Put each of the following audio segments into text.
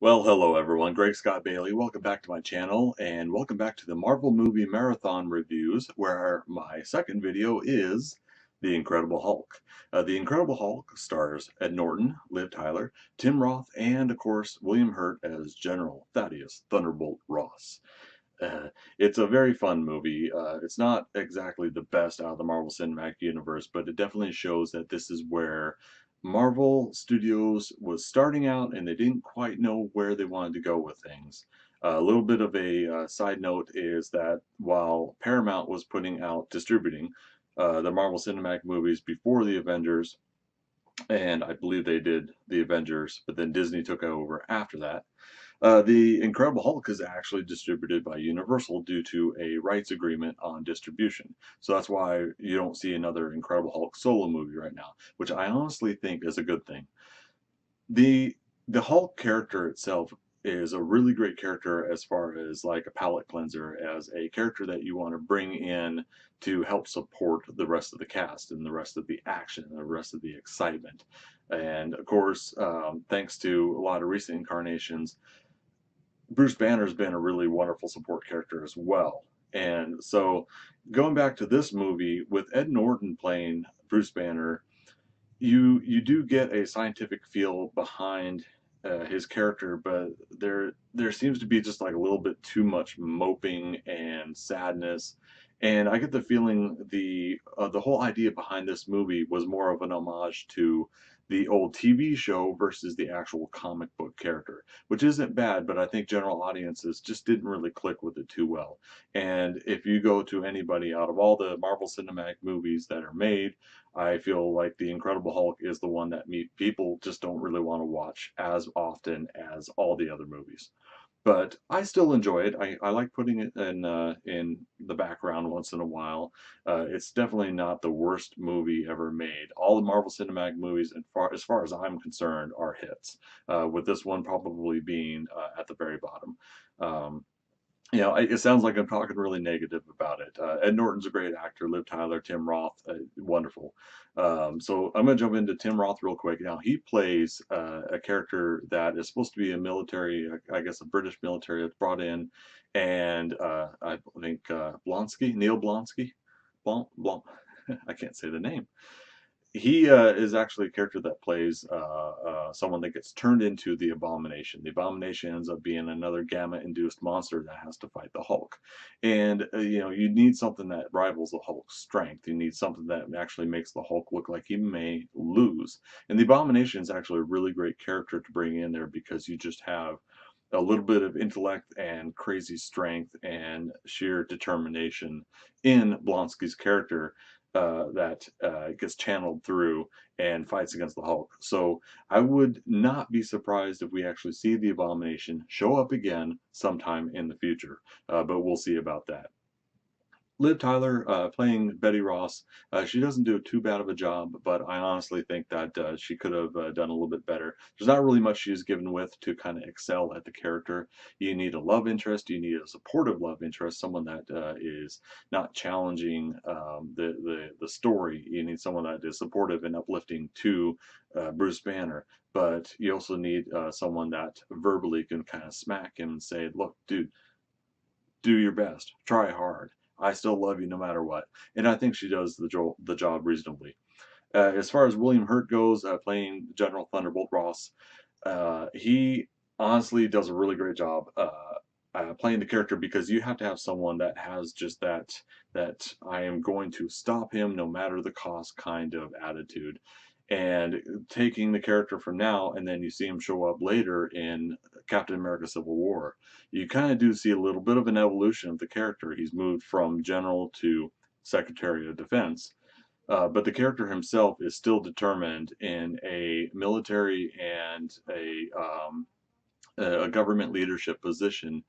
Well, hello everyone. Greg Scott Bailey. Welcome back to my channel, and welcome back to the Marvel Movie Marathon Reviews, where my second video is The Incredible Hulk. The Incredible Hulk stars Ed Norton, Liv Tyler, Tim Roth, and of course William Hurt as General Thaddeus Thunderbolt Ross. Uh, it's a very fun movie. It's not exactly the best out of the Marvel Cinematic Universe, but it definitely shows that this is where Marvel Studios was starting out and they didn't quite know where they wanted to go with things. A little bit of a side note is that while Paramount was putting out, distributing the Marvel Cinematic movies before the Avengers, and I believe they did the Avengers, but then Disney took over after that. The Incredible Hulk is actually distributed by Universal due to a rights agreement on distribution. So that's why you don't see another Incredible Hulk solo movie right now, which I honestly think is a good thing. The the Hulk character itself is a really great character as far as like a palate cleanser, as a character that you want to bring in to help support the rest of the cast and the rest of the action and the rest of the excitement. And of course, thanks to a lot of recent incarnations, Bruce Banner's been a really wonderful support character as well. And so going back to this movie with Ed Norton playing Bruce Banner, you do get a scientific feel behind his character, but there seems to be just like a little bit too much moping and sadness. And I get the feeling the whole idea behind this movie was more of an homage to the old TV show versus the actual comic book character, which isn't bad, but I think general audiences just didn't really click with it too well. And if you go to anybody out of all the Marvel Cinematic movies that are made, I feel like The Incredible Hulk is the one that people just don't really want to watch as often as all the other movies. But I still enjoy it. I like putting it in the background once in a while. It's definitely not the worst movie ever made. All the Marvel Cinematic movies, as far as I'm concerned, are hits. With this one probably being at the very bottom. Um, it sounds like I'm talking really negative about it. Ed Norton's a great actor. Liv Tyler, Tim Roth, wonderful. So I'm going to jump into Tim Roth real quick. Now, he plays a character that is supposed to be a military, I guess a British military that's brought in, and I think Neil Blonsky, Blon, I can't say the name. He is actually a character that plays someone that gets turned into the Abomination. The Abomination ends up being another gamma-induced monster that has to fight the Hulk. And you need something that rivals the Hulk's strength. You need something that actually makes the Hulk look like he may lose. And the Abomination is actually a really great character to bring in there because you just have a little bit of intellect and crazy strength and sheer determination in Blonsky's character that gets channeled through and fights against the Hulk. So I would not be surprised if we actually see the Abomination show up again sometime in the future, but we'll see about that. Liv Tyler playing Betty Ross, she doesn't do too bad of a job, but I honestly think that she could have done a little bit better. There's not really much she's given with to kind of excel at the character. You need a love interest, you need a supportive love interest, someone that is not challenging the story. You need someone that is supportive and uplifting to Bruce Banner. But you also need someone that verbally can kind of smack him and say, look, dude, do your best, try hard. I still love you no matter what. And I think she does the job reasonably. As far as William Hurt goes, playing General Thunderbolt Ross, he honestly does a really great job playing the character because you have to have someone that has just that I am going to stop him no matter the cost kind of attitude. And taking the character from now, and then you see him show up later in Captain America Civil War, you kind of do see a little bit of an evolution of the character. He's moved from general to Secretary of Defense, but the character himself is still determined in a military and a government leadership position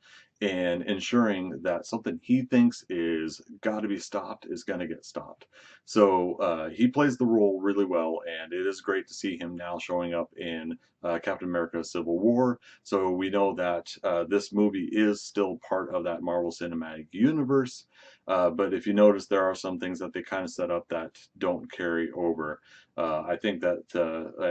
and ensuring that something he thinks is got to be stopped is going to get stopped. So he plays the role really well, and it is great to see him now showing up in Captain America Civil War. So we know that this movie is still part of that Marvel Cinematic Universe. But if you notice, there are some things that they kind of set up that don't carry over. I think that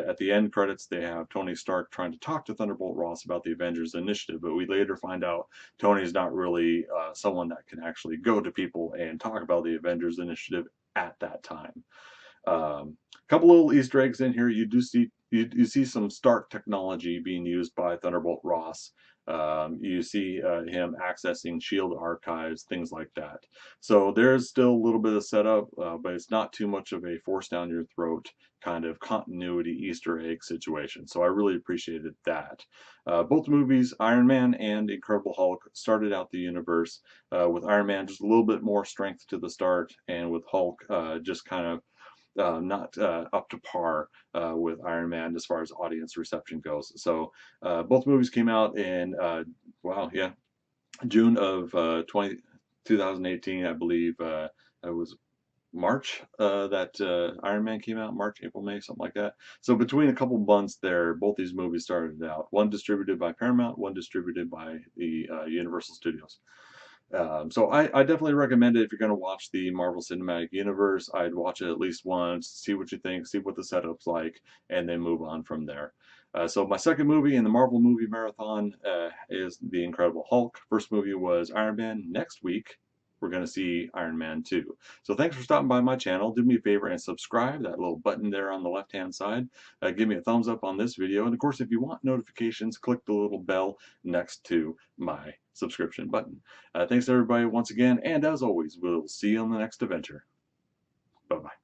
at the end credits, they have Tony Stark trying to talk to Thunderbolt Ross about the Avengers Initiative, but we later find out Tony's not really someone that can actually go to people and talk about the Avengers Initiative at that time. A couple little Easter eggs in here. You see some Stark technology being used by Thunderbolt Ross. You see him accessing Shield archives, things like that. So there's still a little bit of setup, but it's not too much of a force down your throat kind of continuity Easter egg situation. So I really appreciated that. Both movies, Iron Man and Incredible Hulk, started out the universe with Iron Man just a little bit more strength to the start, and with Hulk just kind of not up to par with Iron Man as far as audience reception goes. So both movies came out in, wow, yeah, June of 2018, I believe. It was March that Iron Man came out, March, April, May, something like that. So between a couple months there, both these movies started out. One distributed by Paramount, one distributed by the Universal Studios. So I definitely recommend it if you're going to watch the Marvel Cinematic Universe. I'd watch it at least once, see what you think, see what the setup's like, and then move on from there. So my second movie in the Marvel movie marathon is The Incredible Hulk. First movie was Iron Man. Next week, we're going to see Iron Man 2. So thanks for stopping by my channel. Do me a favor and subscribe, that little button there on the left-hand side. Give me a thumbs up on this video. And of course, if you want notifications, click the little bell next to my subscription button. Thanks everybody once again, and as always, we'll see you on the next adventure. Bye-bye.